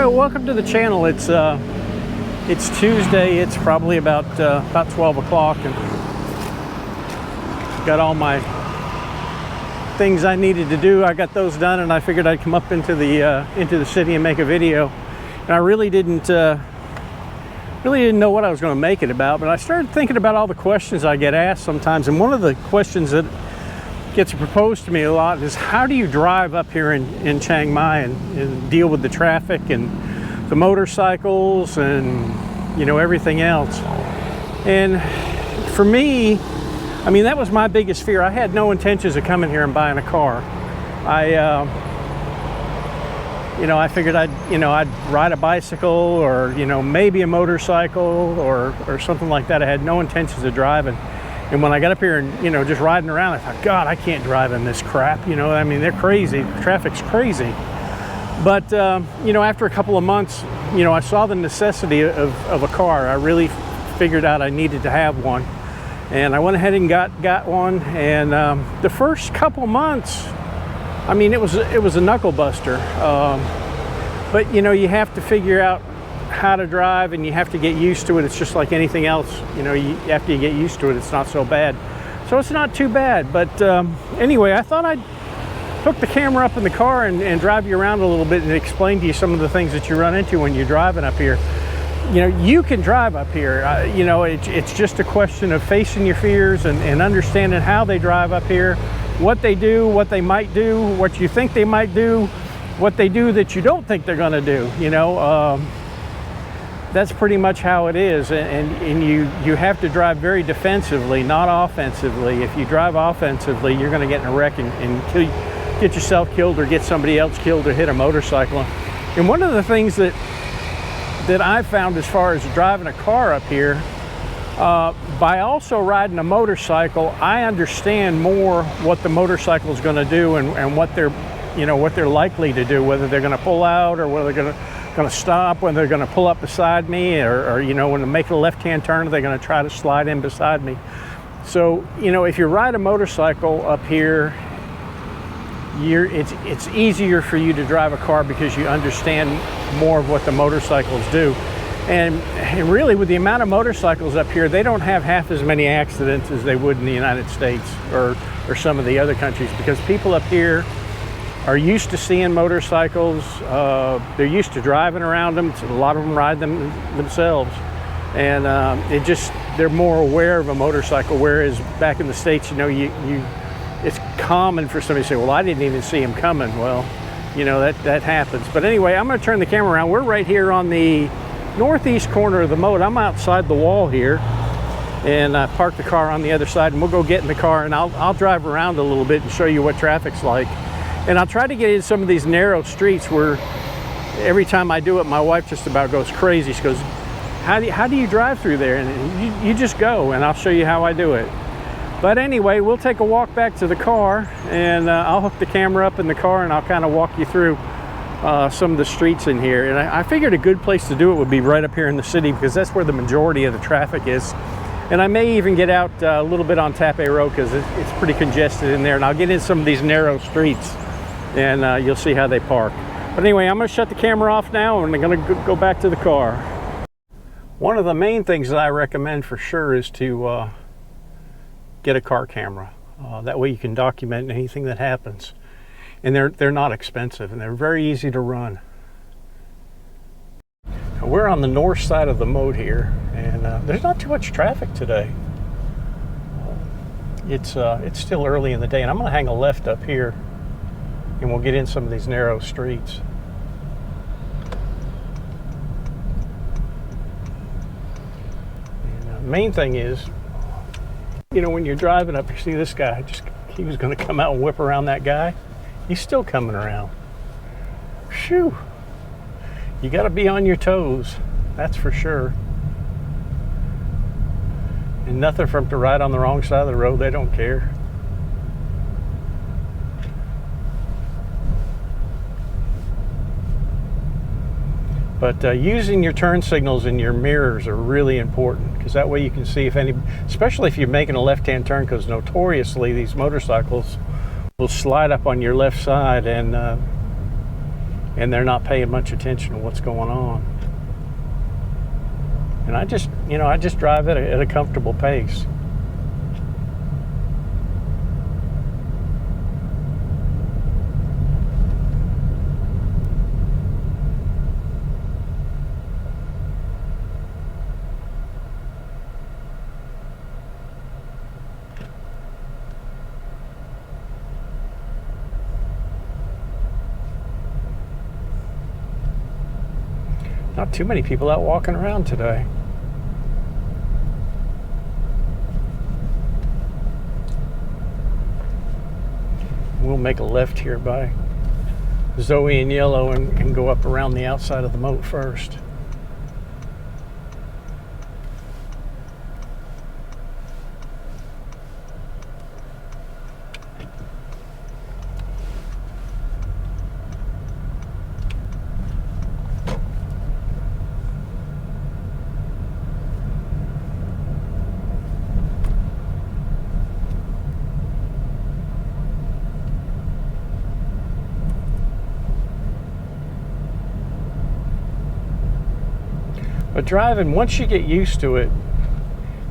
Hey, welcome to the channel. It's Tuesday. It's probably about 12 o'clock, and got all my things I needed to do. I got those done, and I figured I'd come up into the city and make a video. And I really didn't know what I was going to make it about, but I started thinking about all the questions I get asked sometimes. And one of the questions that gets proposed to me a lot is, how do you drive up here in Chiang Mai and deal with the traffic and the motorcycles and, you know, everything else? And for me, I mean, that was my biggest fear. I had no intentions of coming here and buying a car. I figured I'd ride a bicycle, or, maybe a motorcycle or something like that. I had no intentions of driving. And when I got up here and, just riding around, I thought, God, I can't drive in this crap. I mean, they're crazy. The traffic's crazy. But, after a couple of months, I saw the necessity of a car. I really figured out I needed to have one. And I went ahead and got one. And the first couple months, I mean, it was a knuckle buster. But, you have to figure out how to drive, and you have to get used to it. It's just like anything else. After you get used to it, it's not so bad. So it's not too bad. But anyway, I thought I'd hook the camera up in the car and drive you around a little bit and explain to you some of the things that you run into when you're driving up here. You can drive up here. It's just a question of facing your fears and understanding how they drive up here, what they do, what they might do, what you think they might do, what they do that you don't think they're going to do. That's pretty much how it is. And you have to drive very defensively, not offensively. If you drive offensively, you're going to get in a wreck and get yourself killed, or get somebody else killed, or hit a motorcycle. And one of the things that I've found as far as driving a car up here, by also riding a motorcycle, I understand more what the motorcycle is going to do and what they're likely to do, whether they're going to pull out, or whether they're going to stop, whether they're going to pull up beside me, or when they make a left-hand turn, they're going to try to slide in beside me. So, if you ride a motorcycle up here, it's easier for you to drive a car because you understand more of what the motorcycles do. And really, with the amount of motorcycles up here, they don't have half as many accidents as they would in the United States or some of the other countries, because people up here are used to seeing motorcycles. They're used to driving around them. A lot of them ride them themselves. And they're more aware of a motorcycle, whereas back in the States, it's common for somebody to say, well, I didn't even see him coming. Well, that happens. But anyway, I'm going to turn the camera around. We're right here on the northeast corner of the moat. I'm outside the wall here, and I parked the car on the other side, and we'll go get in the car, and I'll drive around a little bit and show you what traffic's like. And I'll try to get in some of these narrow streets where every time I do it, my wife just about goes crazy. She goes, how do you drive through there? And you just go, and I'll show you how I do it. But anyway, we'll take a walk back to the car, and I'll hook the camera up in the car, and I'll kind of walk you through some of the streets in here. And I figured a good place to do it would be right up here in the city, because that's where the majority of the traffic is. And I may even get out a little bit on Taipei Road, because it's pretty congested in there. And I'll get in some of these narrow streets, and you'll see how they park. But anyway, I'm going to shut the camera off now, and I'm going to go back to the car. One of the main things that I recommend for sure is to get a car camera. That way you can document anything that happens. And they're not expensive, and they're very easy to run. Now, we're on the north side of the moat here, and there's not too much traffic today. It's still early in the day, and I'm going to hang a left up here, and we'll get in some of these narrow streets. And the main thing is, when you're driving up, you see this guy, he was going to come out and whip around that guy. He's still coming around. Phew. You got to be on your toes, that's for sure. And nothing for them to ride on the wrong side of the road. They don't care. But using your turn signals in your mirrors are really important, because that way you can see especially if you're making a left-hand turn, because notoriously these motorcycles will slide up on your left side and and they're not paying much attention to what's going on. And I just drive at a comfortable pace. Not too many people out walking around today. We'll make a left here by Zoe and Yellow and go up around the outside of the moat first. But driving, once you get used to it,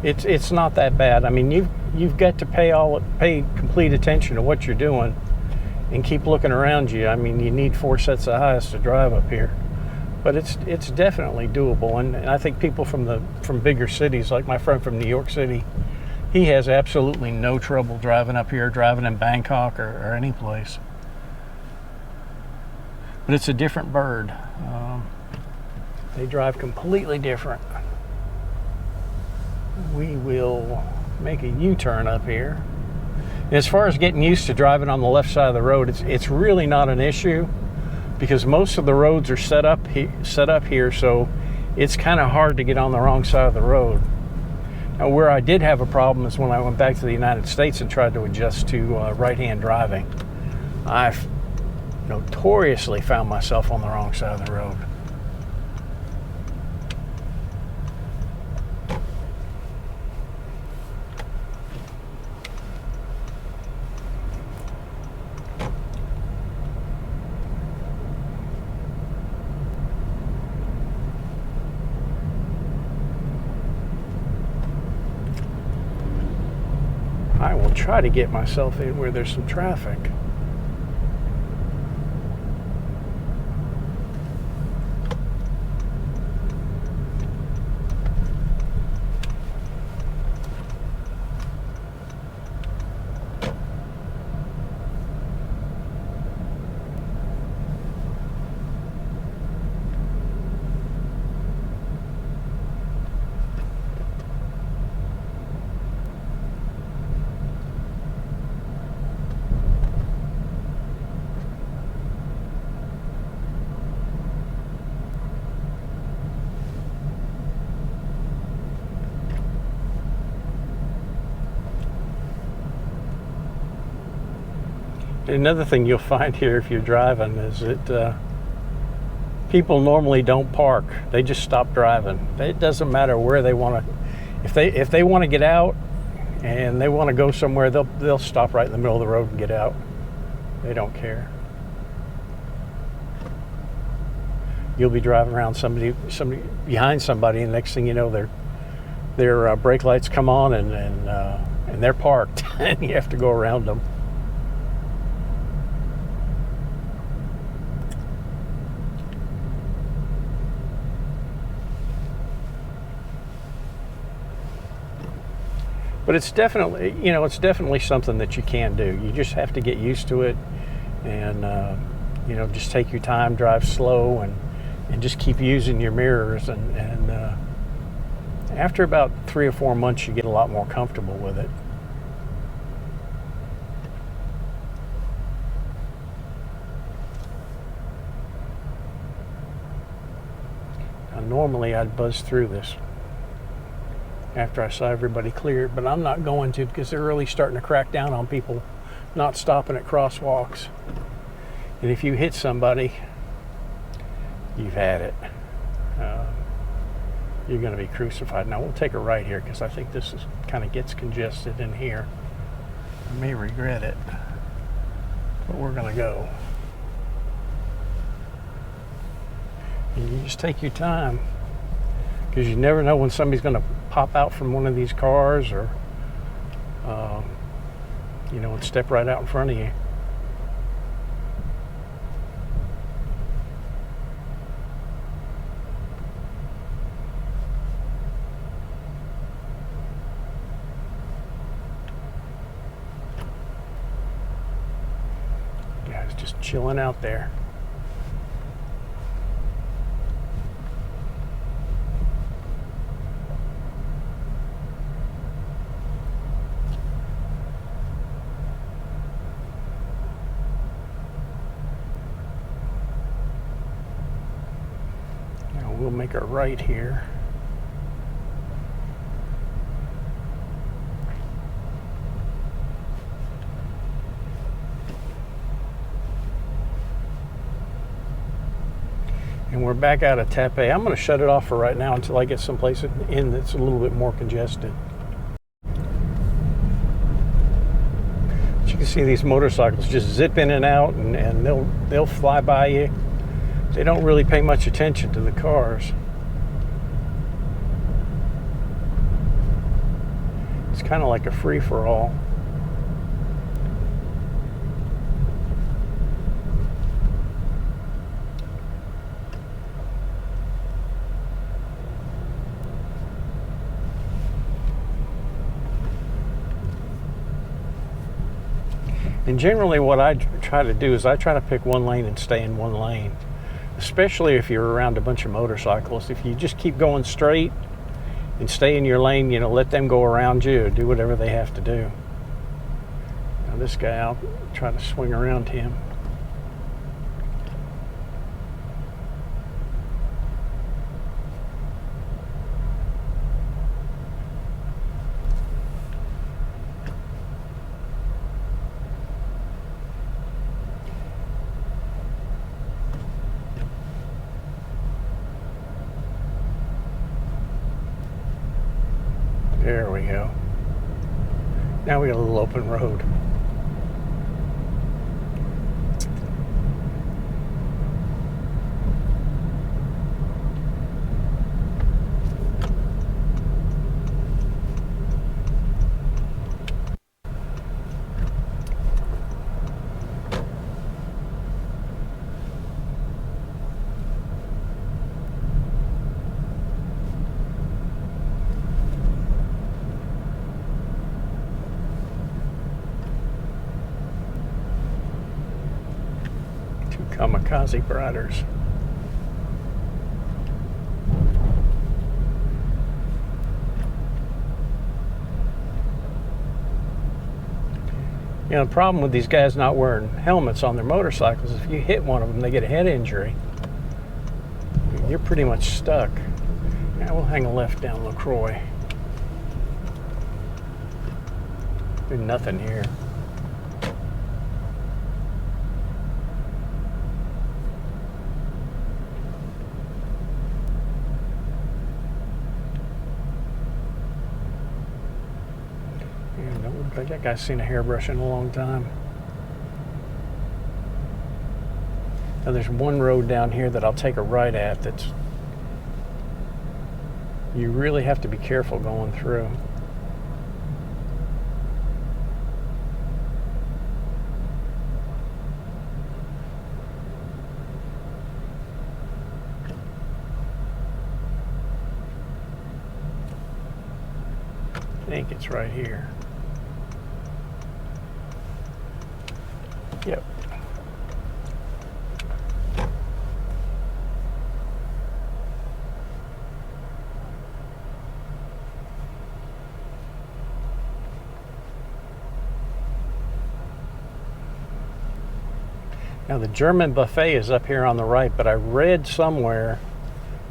it's not that bad. I mean, you've got to pay complete attention to what you're doing and keep looking around you. I mean, you need 4 sets of eyes to drive up here, but it's definitely doable. And I think people from bigger cities, like my friend from New York City, he has absolutely no trouble driving up here, driving in Bangkok or any place. But it's a different bird. They drive completely different. We will make a U-turn up here. And as far as getting used to driving on the left side of the road, it's really not an issue because most of the roads are set up here, so it's kind of hard to get on the wrong side of the road. Now, where I did have a problem is when I went back to the United States and tried to adjust to right-hand driving. I've notoriously found myself on the wrong side of the road. I will try to get myself in where there's some traffic. Another thing you'll find here if you're driving is that people normally don't park. They just stop driving. It doesn't matter where they want to. If they want to get out and they want to go somewhere, they'll stop right in the middle of the road and get out. They don't care. You'll be driving around somebody behind somebody, and next thing you know, their brake lights come on and they're parked, and you have to go around them. But it's definitely something that you can do. You just have to get used to it, and just take your time, drive slow, and just keep using your mirrors. And after about 3 or 4 months, you get a lot more comfortable with it. Now, normally I'd buzz through this after I saw everybody cleared, but I'm not going to because they're really starting to crack down on people not stopping at crosswalks. And if you hit somebody, you've had it. You're going to be crucified. Now we'll take a right here because I think this kind of gets congested in here. I may regret it, but we're going to go. You just take your time, because you never know when somebody's going to pop out from one of these cars, or you know, and step right out in front of you. Guys just chilling out there. We'll make a right here. And we're back out of Taipei. I'm going to shut it off for right now until I get someplace in that's a little bit more congested. But you can see these motorcycles just zip in and out, and they'll fly by you. They don't really pay much attention to the cars. It's kind of like a free-for-all. And generally what I try to do is I try to pick one lane and stay in one lane. Especially if you're around a bunch of motorcyclists. If you just keep going straight and stay in your lane, you know, let them go around you or do whatever they have to do. Now this guy, I'll try to swing around him. There we go. Now we got a little open road. Kamikaze riders. You know, the problem with these guys not wearing helmets on their motorcycles, if you hit one of them, they get a head injury. You're pretty much stuck. Now we'll hang a left down LaCroix. There's nothing here. That guy's seen a hairbrush in a long time. Now there's one road down here that I'll take a right at that's, you really have to be careful going through. I think it's right here. Yep. Now the German buffet is up here on the right, but I read somewhere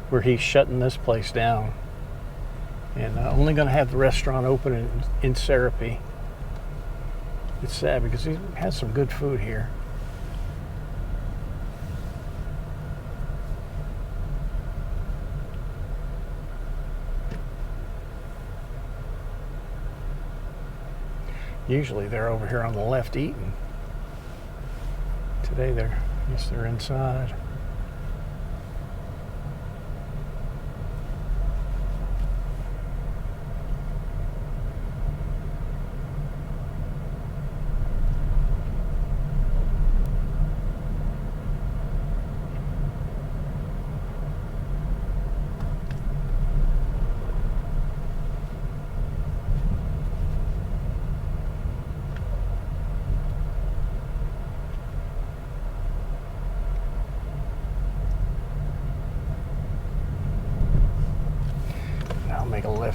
where he's shutting this place down and only going to have the restaurant open in Serape. It's sad because he has some good food here. Usually they're over here on the left eating. Today I guess they're inside.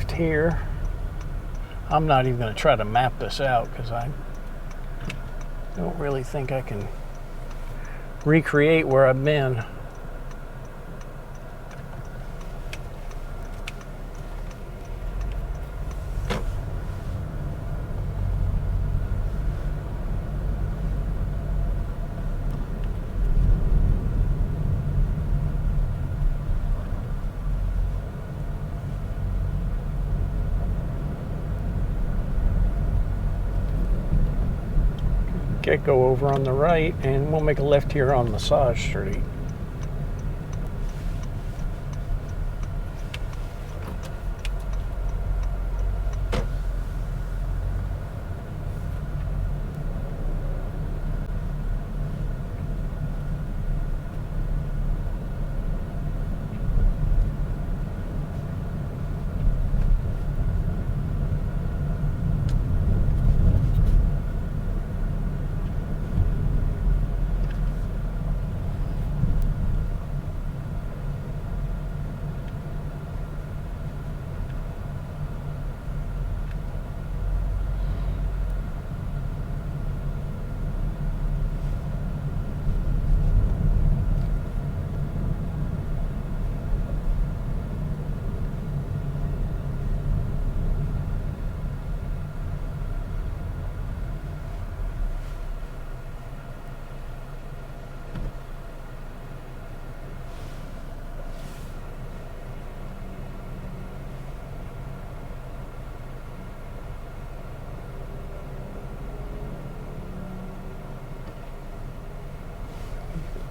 left here. I'm not even going to try to map this out because I don't really think I can recreate where I've been. Go over on the right, and we'll make a left here on Massage Street.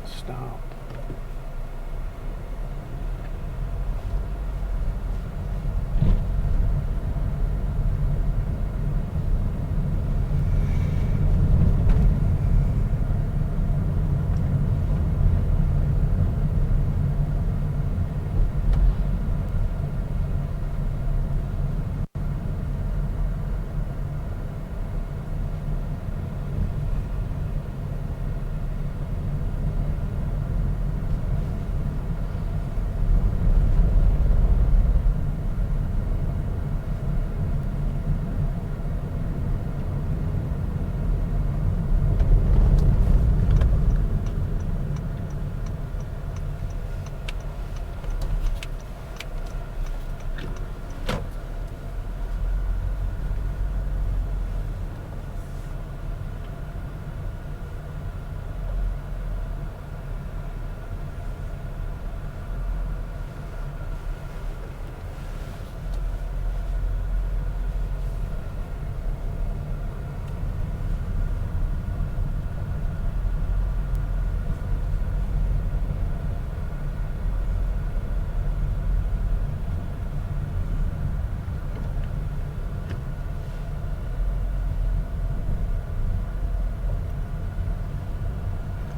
Stop.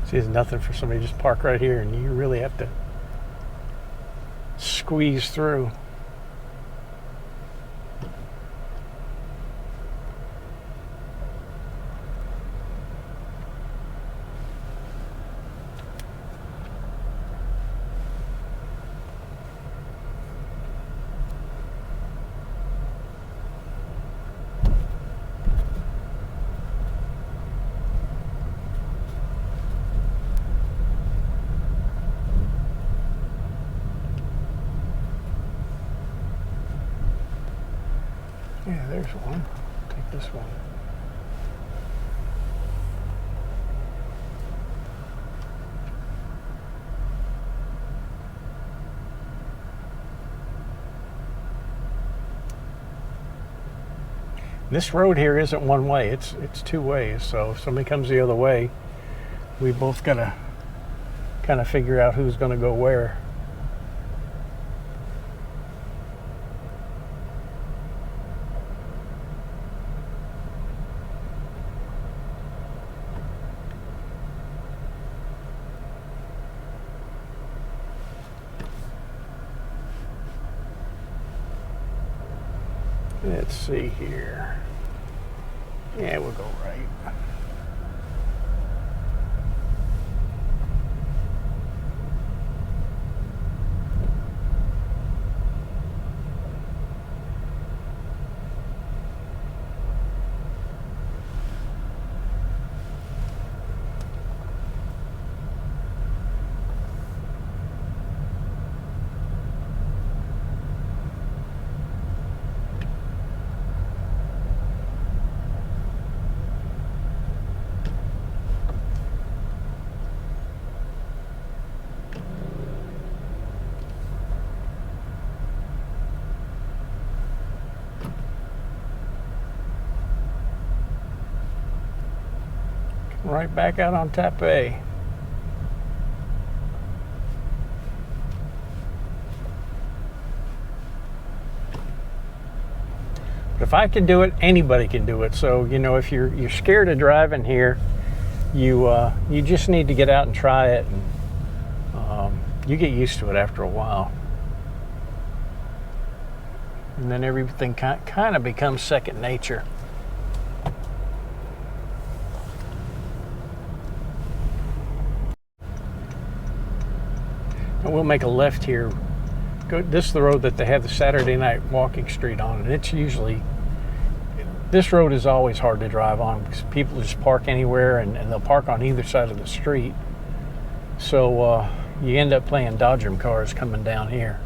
See, there's nothing for somebody to just park right here, and you really have to squeeze through. Yeah, there's one. Take this one. This road here isn't one way, it's two ways, so if somebody comes the other way, we both gotta kind of figure out who's gonna go where. Let's see here. Yeah, we'll go right. right back out on Taipei. But if I can do it, anybody can do it. So, you know, if you're scared of driving here, you just need to get out and try it, and you get used to it after a while. And then everything kind of becomes second nature. And we'll make a left here. This is the road that they have the Saturday night walking street on, and it's usually, this road is always hard to drive on because people just park anywhere, and they'll park on either side of the street. So you end up playing dodgem cars coming down here.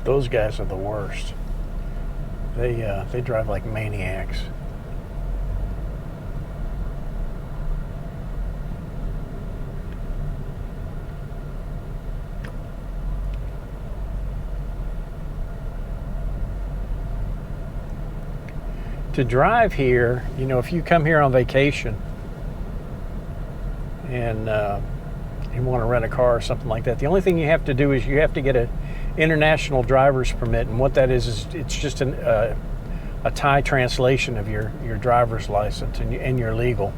Those guys are the worst. They drive like maniacs. To drive here, you know, if you come here on vacation and you want to rent a car or something like that, the only thing you have to do is you have to get a international driver's permit, and what that is it's just a Thai translation of your driver's license, and you're legal.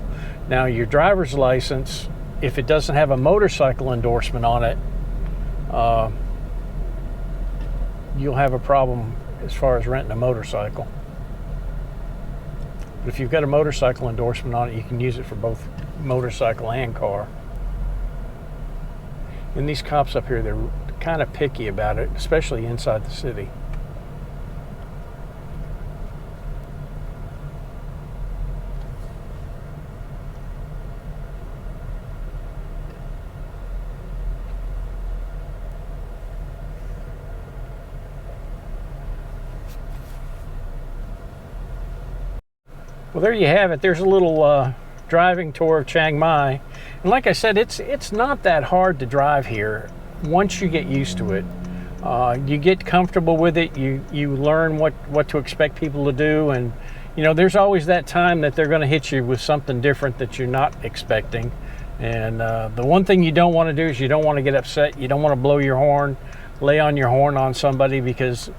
Now, your driver's license, if it doesn't have a motorcycle endorsement on it, you'll have a problem as far as renting a motorcycle. But if you've got a motorcycle endorsement on it, you can use it for both motorcycle and car. And these cops up here, they're kind of picky about it, especially inside the city. Well, there you have it. There's a little driving tour of Chiang Mai. And like I said, it's not that hard to drive here once you get used to it. You get comfortable with it. You learn what to expect people to do, and you know, there's always that time that they're going to hit you with something different that you're not expecting. And the one thing you don't want to do is you don't want to get upset. You don't want to blow your horn, lay on your horn on somebody, because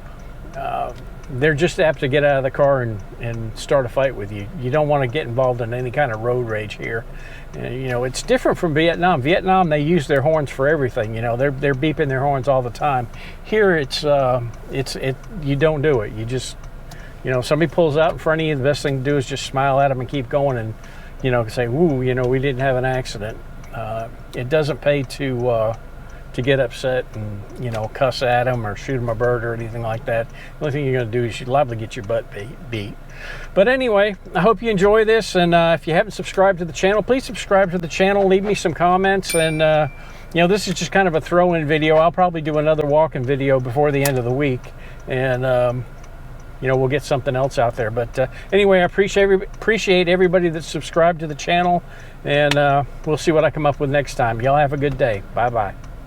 they're just apt to get out of the car and start a fight with you. You don't want to get involved in any kind of road rage here. You know, it's different from Vietnam. Vietnam, they use their horns for everything. You know, they're beeping their horns all the time. Here, you don't do it. You just, you know, somebody pulls out in front of you, the best thing to do is just smile at them and keep going, and you know, say, "Woo, you know, we didn't have an accident." It doesn't pay to get upset and, you know, cuss at them or shoot them a bird or anything like that. The only thing you're going to do is you're liable to get your butt beat. But anyway, I hope you enjoy this, and if you haven't subscribed to the channel, please subscribe to the channel, leave me some comments, and you know, this is just kind of a throw-in video. I'll probably do another walking video before the end of the week, and you know, we'll get something else out there. But anyway, I appreciate everybody that's subscribed to the channel, and we'll see what I come up with next time. Y'all have a good day. Bye-bye.